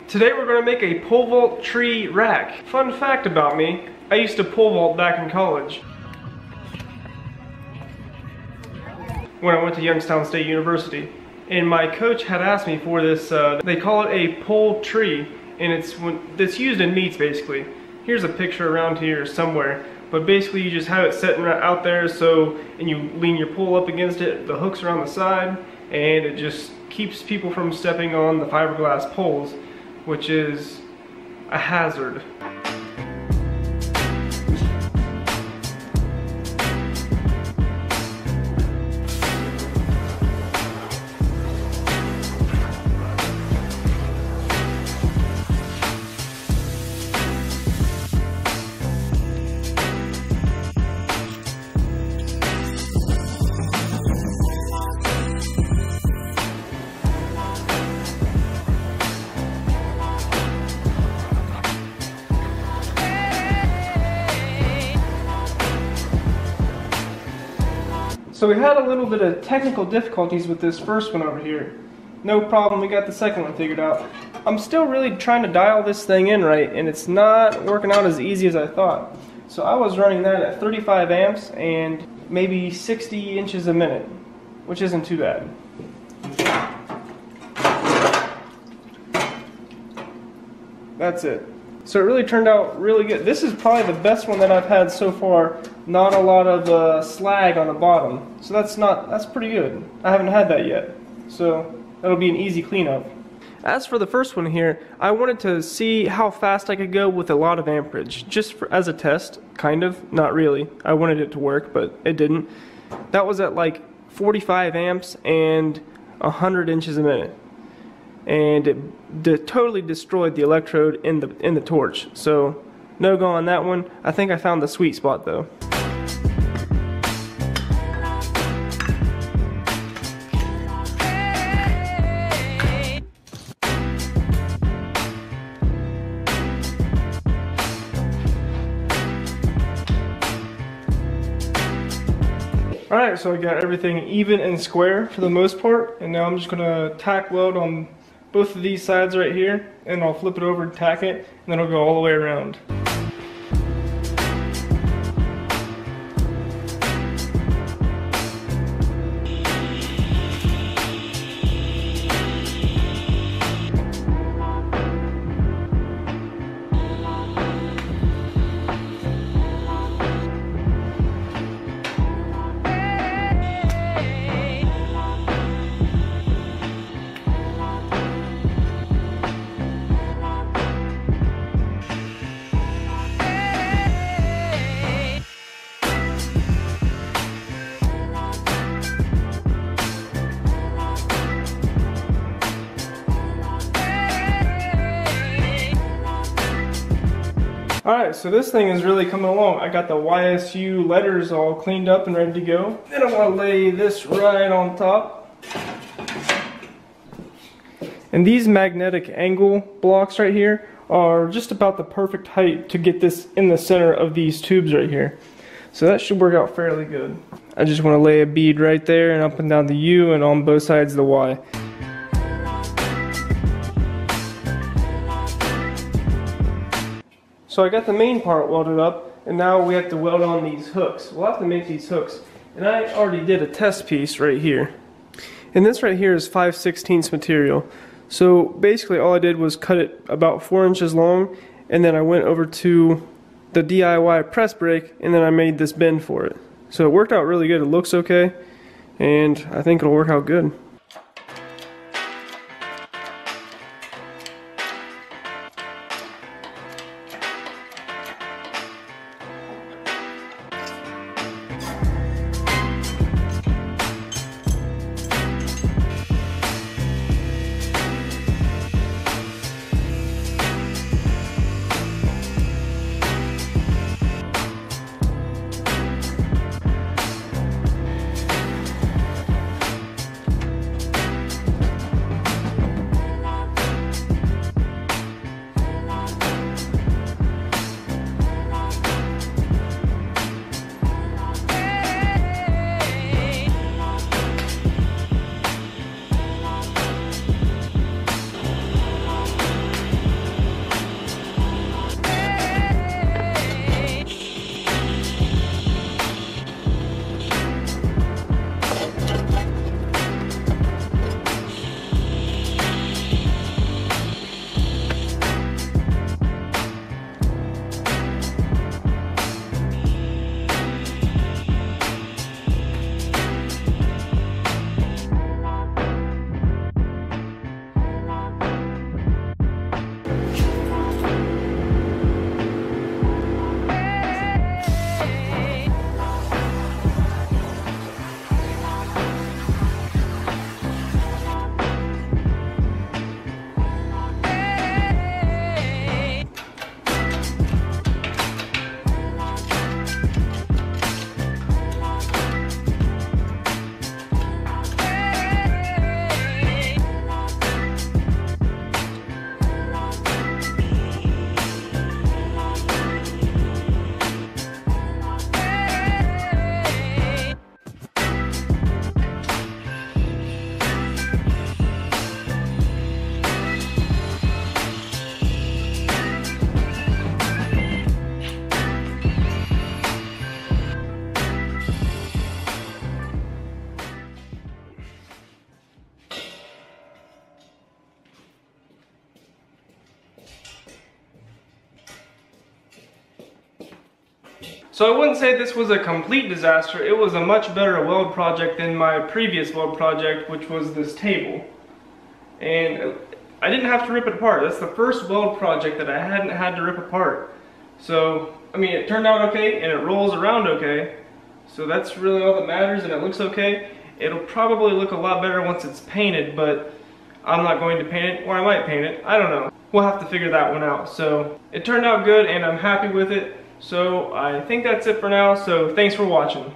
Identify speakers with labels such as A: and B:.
A: Today we're going to make a pole vault tree rack. Fun fact about me, I used to pole vault back in college. When I went to Youngstown State University. And my coach had asked me for this, they call it a pole tree, and it's used in meets basically. Here's a picture around here somewhere, but basically you just have it sitting right out there, and you lean your pole up against it, the hooks are on the side, and it just keeps people from stepping on the fiberglass poles, which is a hazard. So we had a little bit of technical difficulties with this first one over here. No problem, we got the second one figured out. I'm still really trying to dial this thing in right, and it's not working out as easy as I thought. So I was running that at 35 amps and maybe 60 inches a minute, which isn't too bad. That's it. So it really turned out really good. This is probably the best one that I've had so far. Not a lot of slag on the bottom. So that's pretty good. I haven't had that yet. So that'll be an easy cleanup. As for the first one here, I wanted to see how fast I could go with a lot of amperage. Just as a test, kind of. Not really. I wanted it to work, but it didn't. That was at like 45 amps and 100 inches a minute. And it totally destroyed the electrode in the torch. So no go on that one. I think I found the sweet spot though. Alright, so I got everything even and square for the most part, and now I'm just gonna tack weld on both of these sides right here, and I'll flip it over and tack it, and then it'll go all the way around. Alright, so this thing is really coming along. I got the YSU letters all cleaned up and ready to go. Then I'm going to lay this right on top. And these magnetic angle blocks right here are just about the perfect height to get this in the center of these tubes right here. So that should work out fairly good. I just want to lay a bead right there and up and down the U and on both sides of the Y. So I got the main part welded up, and now we have to weld on these hooks. We'll have to make these hooks. And I already did a test piece right here. And this right here is 5/16 material. So basically all I did was cut it about 4 inches long, and then I went over to the DIY press brake, and then I made this bend for it. So it worked out really good. It looks okay, and I think it'll work out good. So I wouldn't say this was a complete disaster. It was a much better weld project than my previous weld project, which was this table. And I didn't have to rip it apart. That's the first weld project that I hadn't had to rip apart. So, I mean, it turned out okay, and it rolls around okay. So that's really all that matters, and it looks okay. It'll probably look a lot better once it's painted, but I'm not going to paint it, or I might paint it. I don't know. We'll have to figure that one out. So it turned out good, and I'm happy with it. So I think that's it for now. So thanks for watching.